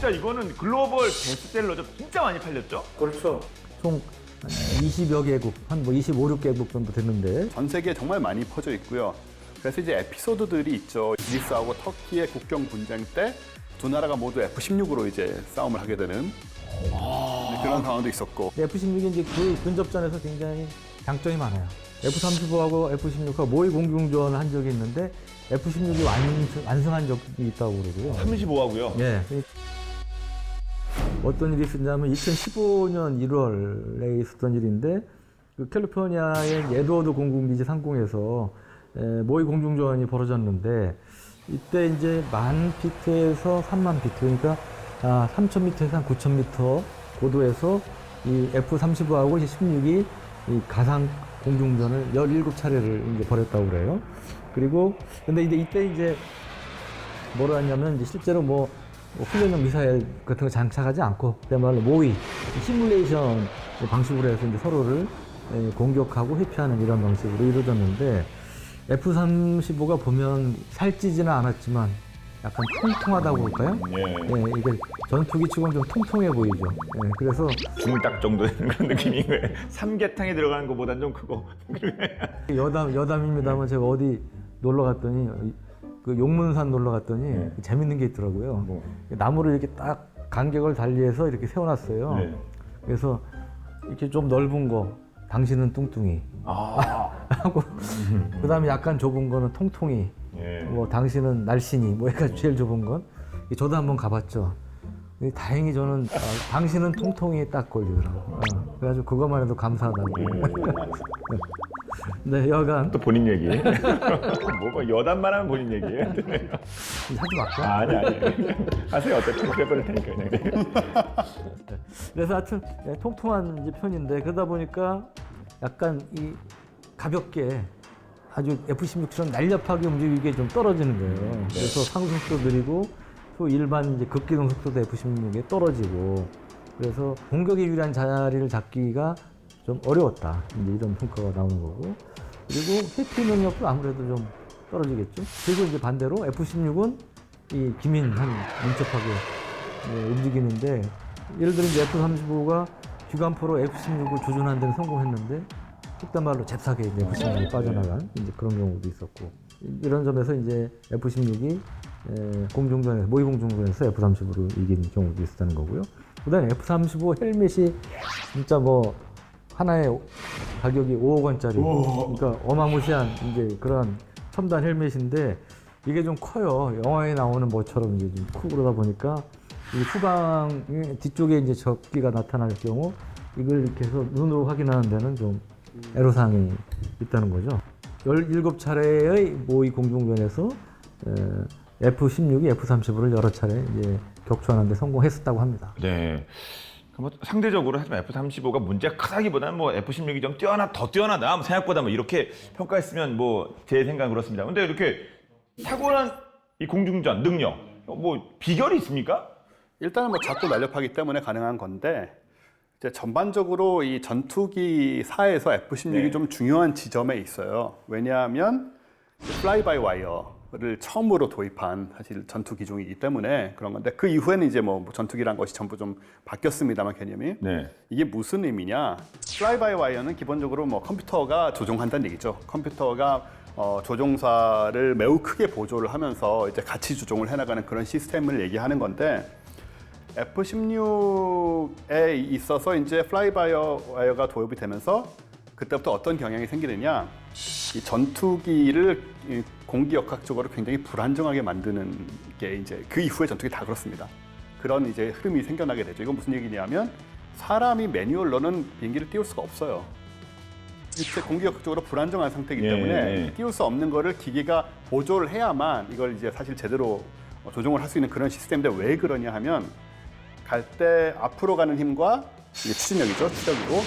진짜 이거는 글로벌 베스트셀러죠. 진짜 많이 팔렸죠? 그렇죠. 총 20여 개국, 한 뭐 25, 6개국 정도 됐는데 전 세계에 정말 많이 퍼져 있고요. 그래서 이제 에피소드들이 있죠. 그리스하고 터키의 국경 분쟁 때 두 나라가 모두 F-16으로 이제 싸움을 하게 되는 그런 상황도 있었고. F-16이 이제 그 근접전에서 굉장히 장점이 많아요. F-35하고 F-16하고 모의 공중전을 한 적이 있는데 F-16이 완승한 적이 있다고 그러고요. 35하고요. 예. 어떤 일이 있었냐면 2015년 1월에 있었던 일인데 그 캘리포니아의 에드워드 공군기지 상공에서 모의 공중전이 벌어졌는데 이때 이제 10,000피트에서 30,000피트 그러니까 3,000m에서 한 9,000m 고도에서 이 F-35하고 16이 이 가상 공중전을 17차례를 이제 벌였다고 그래요. 그리고 근데 이때 이제 뭐라 하냐면 이제 실제로 뭐 훈련용 미사일 같은 거 장착하지 않고 그야말로 모의 시뮬레이션 방식으로 해서 이제 서로를 공격하고 회피하는 이런 방식으로 이루어졌는데 F-35가 보면 살찌지는 않았지만 약간 통통하다고 볼까요? 예. 이게 전투기 치고는 좀 통통해 보이죠. 그래서 중딱 정도 되는 그런 느낌인 거예요. 삼계탕에 들어가는 것보단 좀 크고. 여담입니다만 제가 어디 놀러 갔더니 그 용문산 놀러 갔더니 재밌는 게 있더라고요. 나무를 이렇게 딱 간격을 달리해서 이렇게 세워놨어요. 네. 그래서 이렇게 좀 넓은 거 당신은 뚱뚱이 하고 그다음에 약간 좁은 거는 통통이 예. 뭐 당신은 날씬이 뭐 해가지고 제일 좁은 건 저도 한번 가봤죠. 다행히 저는 당신은 통통이 딱 걸리더라고. 그래가지고 그것만 해도 감사하다고. 네, 여간 또 본인 얘기. 뭐가 여담만 하면 본인 얘기예요. 하지 말까? 아니. 하세요. 어차피 해버릴 테니까 그냥. 그래서 하여튼 통통한 이제 편인데 그러다 보니까 약간 이 가볍게 아주 F-16처럼 날렵하게 움직이기에 좀 떨어지는 거예요. 그래서 상승속도 느리고 또 일반 이제 급기동 속도도 F-16에 떨어지고 그래서 공격에 유리한 자리를 잡기가 좀 어려웠다. 이제 이런 평가가 나오는 거고 그리고 회피 능력도 아무래도 좀 떨어지겠죠. 그리고 이제 반대로 F-16은 이 기민한 민첩하게 움직이는데 예를 들어 이제 F-35가 기관포로 F-16을 조준하는 데는 성공했는데 속단 말로 잽싸게 이제 F-16이 빠져나간 이제 그런 경우도 있었고 이런 점에서 이제 F-16이 공중전에서 모의 공중전에서 F-35로 이긴 경우도 있었다는 거고요. 그다음에 F-35 헬멧이 진짜 뭐 하나의 가격이 5억 원짜리 그러니까 어마무시한 이제 그런 첨단 헬멧인데 이게 좀 커요. 영화에 나오는 뭐처럼 이제 좀 크고 그러다 보니까 이 후방 뒤쪽에 이제 적기가 나타날 경우 이걸 이렇게 해서 눈으로 확인하는 데는 좀 애로사항이 있다는 거죠. 17차례의 모의 공중전에서 F-16이 F-35를 여러 차례 이제 격추하는 데 성공했었다고 합니다. 네. 뭐 상대적으로 하지만 F-35가 문제가 크다기보다는 뭐 F-16이 좀 더 뛰어나다. 뭐 생각보다 뭐 이렇게 평가했으면 뭐 제 생각은 그렇습니다. 근데 이렇게 탁월한 이 공중전 능력 뭐 비결이 있습니까? 일단은 뭐 작고 날렵하기 때문에 가능한 건데 이제 전반적으로 이 전투기사에서 F-16이 좀 중요한 지점에 있어요. 왜냐하면 플라이 바이 와이어를 처음으로 도입한 사실 전투 기종이기 때문에 그런 건데 그 이후에는 이제 뭐 전투기란 것이 전부 좀 바뀌었습니다만 개념이 이게 무슨 의미냐? 플라이 바이 와이어는 기본적으로 뭐 컴퓨터가 조종한다는 얘기죠. 컴퓨터가 조종사를 매우 크게 보조를 하면서 이제 같이 조종을 해나가는 그런 시스템을 얘기하는 건데 F-16에 있어서 이제 플라이 바이 와이어가 도입이 되면서 그때부터 어떤 경향이 생기느냐? 이 전투기를 공기역학적으로 굉장히 불안정하게 만드는 게 이제 그 이후에 전투기 다 그렇습니다. 그런 이제 흐름이 생겨나게 되죠. 이건 무슨 얘기냐면 사람이 매뉴얼로는 비행기를 띄울 수가 없어요. 이렇게 공기역학적으로 불안정한 상태이기 때문에 띄울 수 없는 거를 기계가 보조를 해야만 이걸 이제 사실 제대로 조종을 할 수 있는 그런 시스템인데 왜 그러냐 하면 갈 때 앞으로 가는 힘과 이게 추진력이죠. 추력이고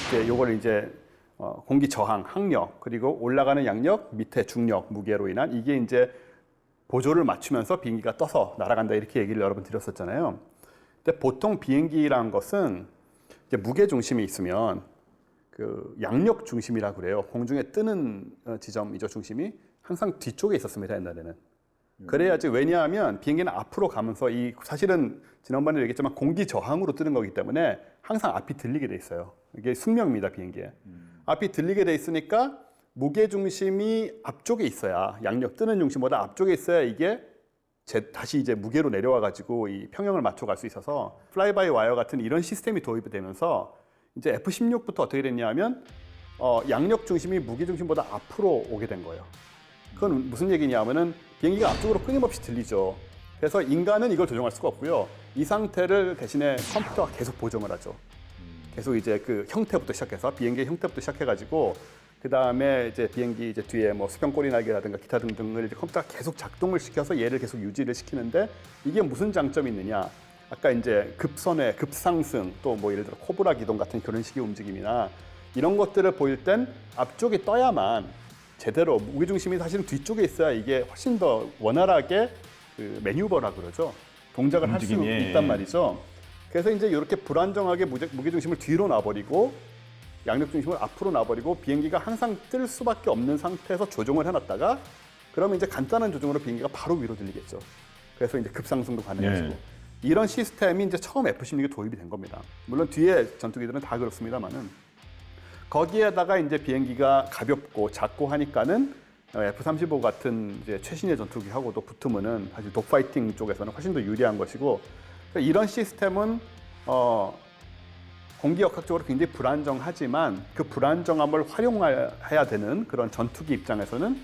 이제 요거를 이제 공기 저항, 항력, 그리고 올라가는 양력, 밑에 중력, 무게로 인한 이게 이제 보조를 맞추면서 비행기가 떠서 날아간다 이렇게 얘기를 여러 번 드렸었잖아요. 근데 보통 비행기라는 것은 이제 무게 중심이 있으면 그 양력 중심이라고 그래요. 공중에 뜨는 지점이죠, 중심이 항상 뒤쪽에 있었습니다, 옛날에는. 그래야지. 왜냐하면 비행기는 앞으로 가면서 이 사실은 지난번에 얘기했지만 공기 저항으로 뜨는 거기 때문에 항상 앞이 들리게 돼 있어요. 이게 숙명입니다, 비행기에. 앞이 들리게 돼 있으니까 무게 중심이 앞쪽에 있어야, 양력 뜨는 중심보다 앞쪽에 있어야 이게 다시 이제 무게로 내려와 가지고 이 평형을 맞춰 갈 수 있어서 플라이 바이 와이어 같은 이런 시스템이 도입이 되면서 이제 F-16부터 어떻게 됐냐면 양력 중심이 무게 중심보다 앞으로 오게 된 거예요. 그건 무슨 얘기냐면은 비행기가 앞쪽으로 끊임없이 들리죠. 그래서 인간은 이걸 조정할 수가 없고요. 이 상태를 대신에 컴퓨터가 계속 보정을 하죠. 계속 이제 그 형태부터 시작해서 비행기의 형태부터 시작해가지고 그 다음에 이제 비행기 이제 뒤에 뭐 수평 꼬리 날개라든가 기타 등등을 이제 컴퓨터가 계속 작동을 시켜서 얘를 계속 유지를 시키는데 이게 무슨 장점이 있느냐? 아까 이제 급선회, 급상승 또 뭐 예를 들어 코브라 기동 같은 그런 식의 움직임이나 이런 것들을 보일 땐 앞쪽이 떠야만 제대로 무게 중심이 사실은 뒤쪽에 있어야 이게 훨씬 더 원활하게 그 매뉴버라 그러죠. 동작을 할 수 움직임이. 있단 말이죠. 그래서 이제 이렇게 불안정하게 무게 중심을 뒤로 놔버리고 양력 중심을 앞으로 놔버리고 비행기가 항상 뜰 수밖에 없는 상태에서 조종을 해놨다가 그러면 이제 간단한 조종으로 비행기가 바로 위로 들리겠죠. 그래서 이제 급상승도 가능해지고 네. 이런 시스템이 이제 처음 F-16에 도입이 된 겁니다. 물론 뒤에 전투기들은 다 그렇습니다만은 거기에다가 이제 비행기가 가볍고 작고 하니까는 F-35 같은 이제 최신의 전투기하고도 붙으면은 사실 독파이팅 쪽에서는 훨씬 더 유리한 것이고 이런 시스템은 공기역학적으로 굉장히 불안정하지만 그 불안정함을 활용해야 되는 그런 전투기 입장에서는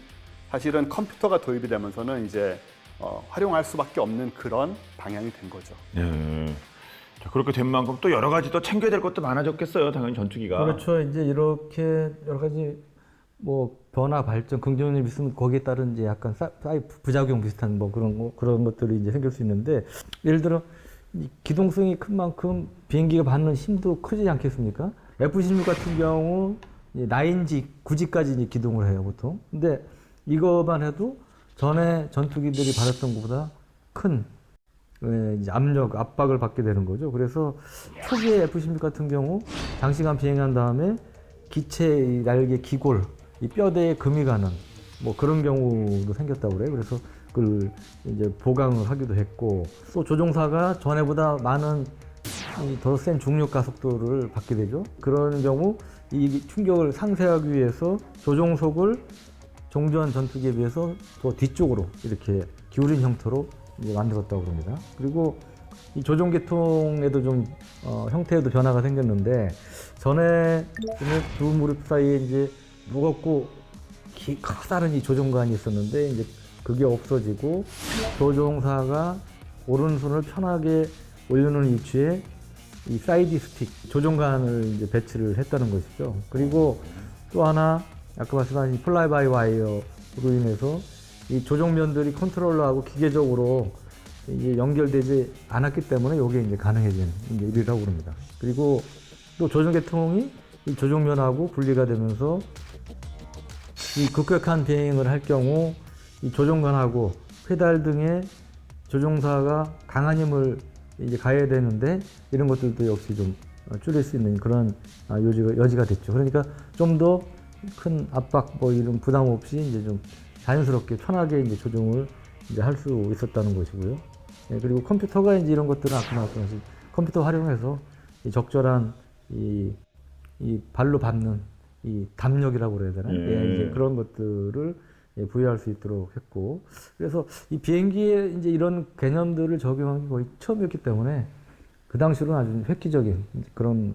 사실은 컴퓨터가 도입이 되면서는 이제 활용할 수밖에 없는 그런 방향이 된 거죠. 네. 자, 그렇게 된 만큼 또 여러 가지 또 챙겨야 될 것도 많아졌겠어요. 당연히 전투기가. 그렇죠. 이제 이렇게 여러 가지 뭐 변화 발전 긍정적인 있으면 거기에 따른 이제 약간 부작용 비슷한 뭐 그런 것들이 이제 생길 수 있는데 예를 들어 이 기동성이 큰 만큼 비행기가 받는 힘도 크지 않겠습니까? F-16 같은 경우 9G, 9G까지 이제 기동을 해요 보통. 근데 이거만 해도 전에 전투기들이 받았던 것보다 큰 이제 압박을 받게 되는 거죠. 그래서 초기에 F-16 같은 경우 장시간 비행한 다음에 기체 날개 기골, 이 뼈대에 금이 가는 뭐 그런 경우도 생겼다고 그래요. 그래서 그걸 이제 보강을 하기도 했고 또 조종사가 전에보다 많은 더 센 중력 가속도를 받게 되죠. 그런 경우 이 충격을 상쇄하기 위해서 조종석을 종전 전투기에 비해서 더 뒤쪽으로 이렇게 기울인 형태로 이제 만들었다고 합니다. 그리고 이 조종 계통에도 좀 형태에도 변화가 생겼는데 전에 두 무릎 사이에 이제 무겁고 커다란 이 조종관이 있었는데 이제 그게 없어지고 조종사가 오른손을 편하게 올려놓은 위치에 이 사이드 스틱 조종관을 이제 배치를 했다는 것이죠. 그리고 또 하나 아까 말씀하신 이 플라이 바이 와이어로 인해서 이 조종면들이 컨트롤러하고 기계적으로 이제 연결되지 않았기 때문에 이게 이제 가능해진 이제 일이라고 합니다. 그리고 또 조종 계통이 이 조종면하고 분리가 되면서 이 급격한 비행을 할 경우 이 조종관하고 페달 등에 조종사가 강한 힘을 이제 가해야 되는데 이런 것들도 역시 좀 줄일 수 있는 그런 여지가 됐죠. 그러니까 좀 더 큰 압박 뭐 이런 부담 없이 이제 좀 자연스럽게 편하게 이제 조종을 이제 할 수 있었다는 것이고요. 네, 그리고 컴퓨터가 이제 이런 것들은 아까 말씀하신 컴퓨터 활용해서 이 적절한 이 발로 밟는 이 담력이라고 그래야 되나? 이제 그런 것들을 부여할 수 있도록 했고, 그래서 이 비행기에 이제 이런 개념들을 적용한 게 거의 처음이었기 때문에 그 당시로는 아주 획기적인 그런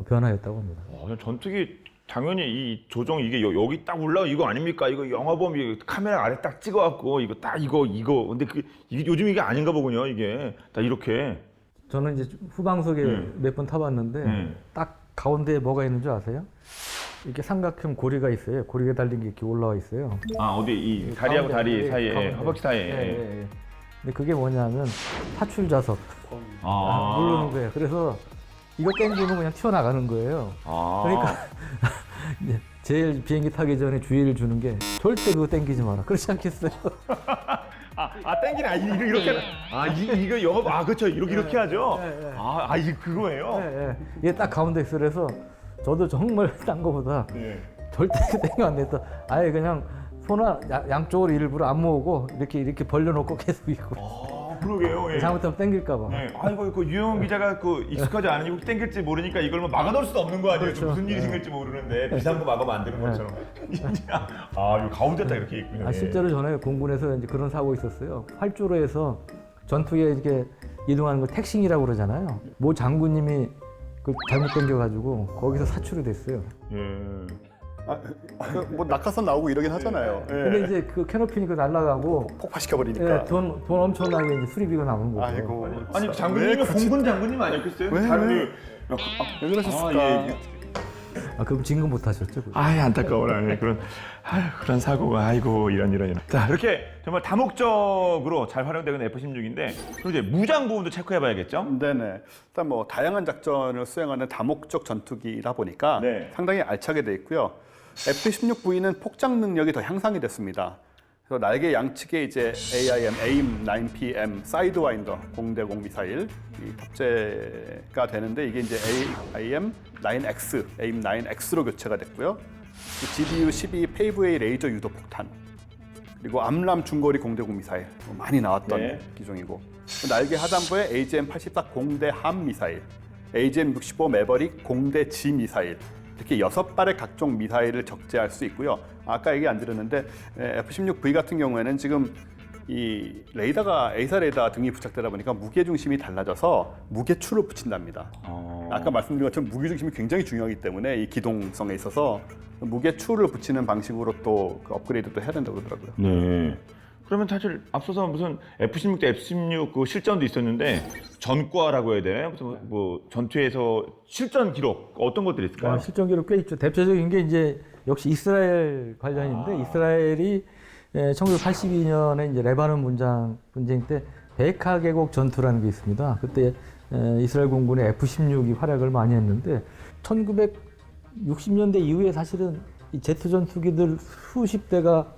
변화였다고 합니다. 전투기 당연히 이 조종 이게 여기 딱 올라가 이거 아닙니까? 이거 영화 보면 카메라 아래 딱 찍어갖고 이거 딱 이거 근데 이게 요즘 이게 아닌가 보군요. 이게 딱 이렇게. 저는 이제 후방석에 몇 번 타봤는데 딱 가운데에 뭐가 있는 줄 아세요? 이렇게 삼각형 고리가 있어요. 고리가 달린 게 이렇게 올라와 있어요. 아 어디 이 다리하고 다리 사이에 가운데. 허벅지 사이에. 예. 근데 그게 뭐냐면 파출 좌석 누르는 거예요. 그래서 이거 땡기면 그냥 튀어나가는 거예요. 그러니까 이제 제일 비행기 타기 전에 주의를 주는 게 절대 그거 땡기지 마라. 그렇지 않겠어요? 땡기네. 이렇게. 이거 영업. 그렇죠. 이렇게 하죠. 이게 그거예요. 이게 딱 가운데 있어. 그래서 저도 정말 딴 거보다 절대 땡겨 안 됐다. 아예 그냥 손을 양쪽으로 일부러 안 모으고 이렇게 벌려놓고 계속 있고 그러게요. 예. 잘못하면 땡길까봐. 네. 아이고 그 유영 기자가 그 익숙하지 않으니까 땡길지 모르니까 이걸 뭐 막아놓을 수도 없는 거 아니에요. 그렇죠. 무슨 일이 생길지 모르는데 비싼 거 막으면 안 되는 것처럼. 진짜 요 가운데 딱 이렇게 있군요. 실제로 전에 공군에서 이제 그런 사고가 있었어요. 활주로에서 전투기에 이렇게 이동하는 걸 택싱이라고 그러잖아요. 모 장군님이 그 잘못 당겨가지고 거기서 사출이 됐어요. 예. 뭐 낙하산 나오고 이러긴 하잖아요. 예. 근데 이제 그 캐노피니까 날아가고 폭파시켜 버리니까. 예, 돈 엄청나게 이제 수리비가 나오는 거죠. 아이고. 아니 장군님은 공군 장군님 아니었겠어요? 왜? 다른 왜 그러셨을까? 그럼 진급 못 하셨죠? 그거? 안타까워라. 예, 그런 사고가 아이고 이런. 자 이렇게 정말 다목적으로 잘 활용되는 F-16인데 그럼 이제 무장 부분도 체크해봐야겠죠? 네네. 일단 뭐 다양한 작전을 수행하는 다목적 전투기다 보니까 네. 상당히 알차게 돼 있고요. F-16V는 폭장 능력이 더 향상이 됐습니다. 그래서 날개 양측에 이제 AIM 9PM 사이드와인더 0대0 미사일 이 탑재가 되는데 이게 이제 AIM 9X로 교체가 됐고요. GBU 12 페이브 A 레이저 유도 폭탄 그리고 암람 중거리 0대0 미사일 많이 나왔던 네. 기종이고 날개 하단부에 AGM 84 공대 함 미사일, AGM 65 매버릭 공대 지 미사일 이렇게 6발의 각종 미사일을 적재할 수 있고요. 아까 얘기 안 드렸는데 F-16V 같은 경우에는 지금 이 레이더가 A사 레이더 등이 부착되다 보니까 무게 중심이 달라져서 무게추를 붙인답니다. 아까 말씀드린 것처럼 무게 중심이 굉장히 중요하기 때문에 이 기동성에 있어서 무게추를 붙이는 방식으로 또그 업그레이드도 해야 된다고 그러더라고요. 네. 그러면 사실 앞서서 무슨 F-16 대 F-16 그 실전도 있었는데 전과라고 해야 되나요? 무슨 뭐 전투에서 실전 기록 어떤 것들이 있을까요? 실전 기록 꽤 있죠. 대표적인 게 이제 역시 이스라엘 관련인데 이스라엘이 1982년에 이제 레바논 분쟁 때 베카 계곡 전투라는 게 있습니다. 그때 이스라엘 공군의 F-16이 활약을 많이 했는데 1960년대 이후에 사실은 이 제트 전투기들 수십 대가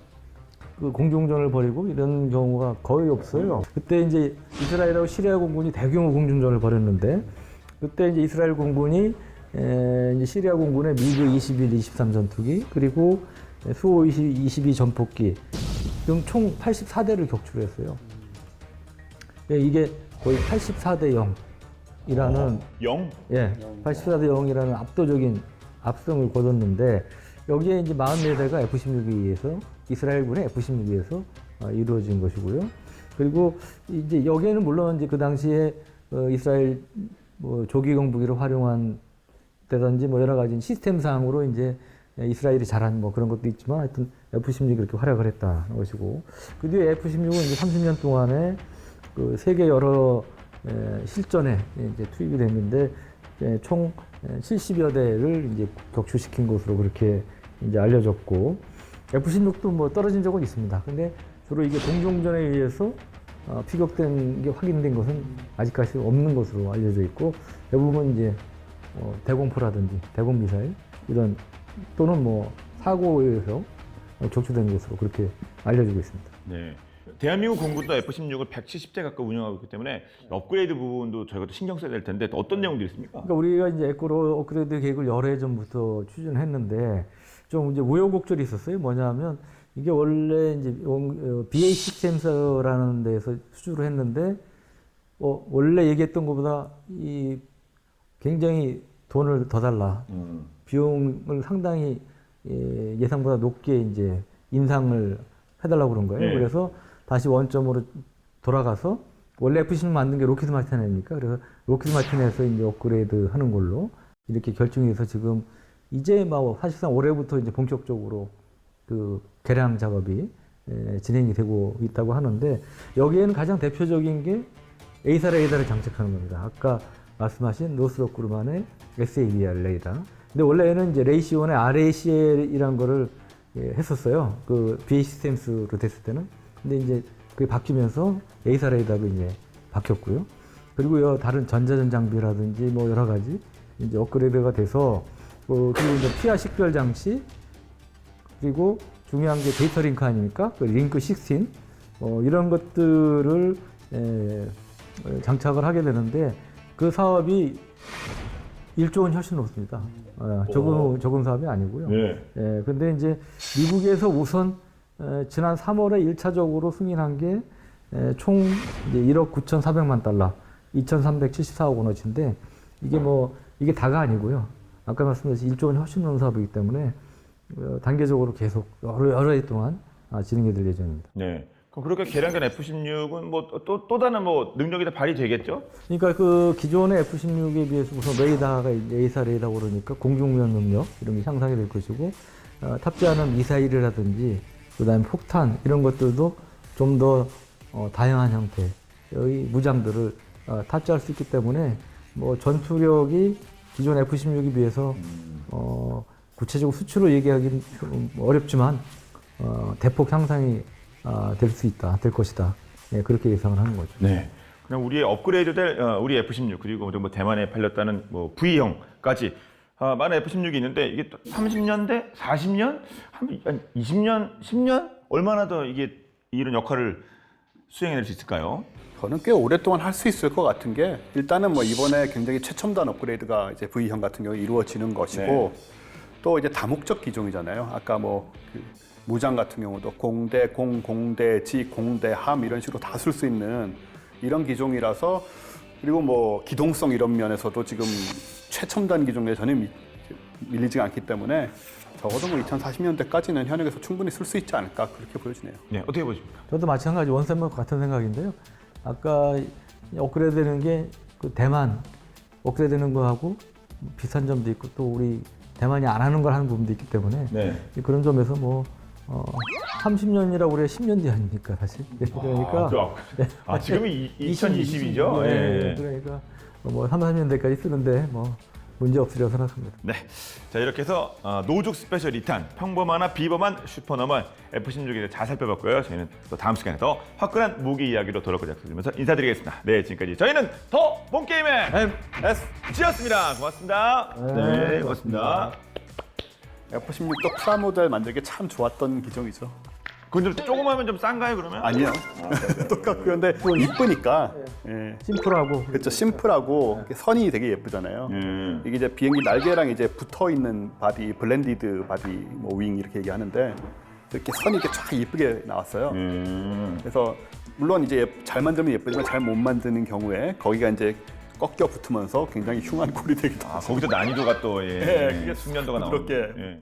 그 공중전을 벌이고 이런 경우가 거의 없어요. 그때 이제 이스라엘하고 시리아 공군이 대규모 공중전을 벌였는데 그때 이제 이스라엘 공군이 이제 시리아 공군의 미그 21, 23 전투기 그리고 수호 22 전폭기 등 총 84대를 격출했어요. 이게 거의 84대 0이라는 0? 84대 0이라는 압도적인 압승을 거뒀는데 여기에 이제 44대가 F-16에 의해서 이스라엘군의 F-16에 의해서 이루어진 것이고요. 그리고 이제 여기에는 물론 이제 그 당시에 이스라엘 뭐 조기용 무기를 활용한 때든지 뭐 여러 가지 시스템상으로 이제 이스라엘이 잘한 뭐 그런 것도 있지만 하여튼 F-16이 그렇게 활약을 했다는 것이고 그 뒤에 F-16은 이제 30년 동안에 그 세계 여러 실전에 이제 투입이 됐는데 총 70여 대를 이제 격추시킨 것으로 그렇게 이제 알려졌고 F-16도 뭐 떨어진 적은 있습니다. 근데 주로 이게 공중전에 의해서 피격된 게 확인된 것은 아직까지 없는 것으로 알려져 있고 대부분 이제 대공포라든지 대공 미사일 이런 또는 뭐 사고에 의해서 격추된 것으로 그렇게 알려지고 있습니다. 네. 대한민국 공군도 F-16을 170대 가까이 운영하고 있기 때문에 업그레이드 부분도 저희가 또 신경 써야 될 텐데 어떤 내용들이 있습니까? 그러니까 우리가 이제 에코로 업그레이드 계획을 여러 해 전부터 추진했는데 좀 이제 우여곡절이 있었어요. 뭐냐면 이게 원래 이제 BA6 센서라는 데서 수주를 했는데 원래 얘기했던 것보다 이 굉장히 돈을 더 달라. 비용을 상당히 예상보다 높게 이제 인상을 해달라고 그런 거예요. 네. 그래서 다시 원점으로 돌아가서 원래 F-16 만든 게 로키드 마틴이니까 그래서 로키드 마틴에서 이제 업그레이드 하는 걸로 이렇게 결정이 돼서 지금 이제 막 사실상 올해부터 이제 본격적으로 그 개량 작업이 진행이 되고 있다고 하는데 여기에는 가장 대표적인 게 A사 레이더를 장착하는 겁니다. 아까 말씀하신 노스록 그루만의 SABR 레이더. 근데 원래는 이제 레이시온의 RACL이라는 거를 했었어요. 그 BA 시스템스로 됐을 때는. 근데 이제 그게 바뀌면서 A사 레이더로 이제 바뀌었고요. 그리고 다른 전자전 장비라든지 뭐 여러 가지 이제 업그레이드가 돼서 그리고 이제 피아 식별 장치 그리고 중요한 게 데이터 링크 아닙니까? 그 링크 16 이런 것들을 장착을 하게 되는데 그 사업이 1조 원 훨씬 넘습니다. 적은 사업이 아니고요. 네. 근데 이제 미국에서 우선 지난 3월에 1차적으로 승인한 게 총 1억 9,400만 달러, 2,374억 원어치인데 이게 다가 아니고요. 아까 말씀드린 1조 원이 훨씬 넘는 사업이기 때문에 단계적으로 계속 여러 해 동안 진행이 될 예정입니다. 네. 그럼 그렇게 개량된 F-16은 뭐 또 다른 뭐 능력이 다 발휘되겠죠? 그러니까 그 기존의 F-16에 비해서 우선 레이더가 A사 레이더 그러니까 공중무역 능력 이런 게 향상이 될 것이고 탑재하는 미사일이라든지 그다음에 폭탄 이런 것들도 좀 더 다양한 형태의 무장들을 탑재할 수 있기 때문에 뭐 전투력이 기존 F-16에 비해서 구체적으로 수치로 얘기하기는 좀 어렵지만 대폭 향상이 될 것이다. 예, 그렇게 예상을 하는 거죠. 네. 그냥 우리의 업그레이드될 우리 F-16 그리고 뭐 대만에 팔렸다는 뭐 V형까지 많은 F-16이 있는데 이게 30년대, 40년, 한 20년, 10년 얼마나 더 이게 이런 역할을 수행해낼 수 있을까요? 저는 꽤 오랫동안 할 수 있을 것 같은 게 일단은 뭐 이번에 굉장히 최첨단 업그레이드가 이제 V형 같은 경우에 이루어지는 것이고 네. 또 이제 다목적 기종이잖아요. 아까 뭐 그 무장 같은 경우도 공대, 공대, 지, 공대, 함 이런 식으로 다 쓸 수 있는 이런 기종이라서 그리고 뭐 기동성 이런 면에서도 지금 최첨단 기종에 전혀 밀리지가 않기 때문에 적어도 뭐 2040년대까지는 현역에서 충분히 쓸 수 있지 않을까 그렇게 보여지네요. 네, 어떻게 보십니까? 저도 마찬가지 원쌤과 같은 생각인데요. 아까 업그레이드되는 게 그 대만 업그레이드되는 거하고 비슷한 점도 있고 또 우리 대만이 안 하는 걸 하는 부분도 있기 때문에 네. 그런 점에서 뭐 30년이라고 그래 10년 뒤 아닙니까 사실. 그러니까 지금이 2020이죠? 네. 그러니까 뭐 3, 40년대까지 쓰는데 뭐 문제 없으리라고 생각합니다. 네. 자, 이렇게 해서 노죽 스페셜 2탄 평범하나 비범한 슈퍼너멀 F-16에 대해 잘 살펴봤고요. 저희는 또 다음 시간에 더 화끈한 무기 이야기로 돌아올 것을 약속드리면서 인사드리겠습니다. 네, 지금까지 저희는 더 본게임의 MSG였습니다. 고맙습니다. 네, 고맙습니다. F-16도 프라모델 만들기 참 좋았던 기종이죠. 그건 좀 조그마하면 좀 싼가요, 그러면? 아니요. 똑같고요. 근데 이쁘니까. 예. 심플하고 그렇죠. 심플하고 이렇게 선이 되게 예쁘잖아요. 이게 이제 비행기 날개랑 이제 붙어 있는 바디, 블렌디드 바디, 뭐 윙 이렇게 얘기하는데 이렇게 선이 이렇게 쫙 예쁘게 나왔어요. 그래서 물론 이제 잘 만들면 예쁘지만 잘 못 만드는 경우에 거기가 이제 꺾여 붙으면서 굉장히 흉한 꼴이 되기도 하고. 거기서 난이도가 또 예, 그게 숙련도가 나오는 그렇게. 예.